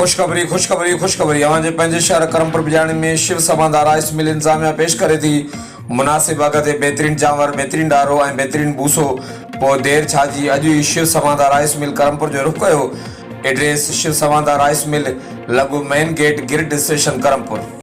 खुशखबरी अवांजे पंहिंजे शहर करमपुर बिजाणी में शिव समाधा राइस मिल इंतजामिया पेश करे थी मुनासिब अघ ते बहितरीन चांवर, बहितरीन डारो ऐं बहितरीन बूसो। पोइ देरि छाजी, अॼु ई शिव समाधा राइस मिल करमपुर जो रुख़ कयो। एड्रेस शिव समाधा राइस मिल, लॻो मेन गेट, गिरिड स्टेशन, करमपुर।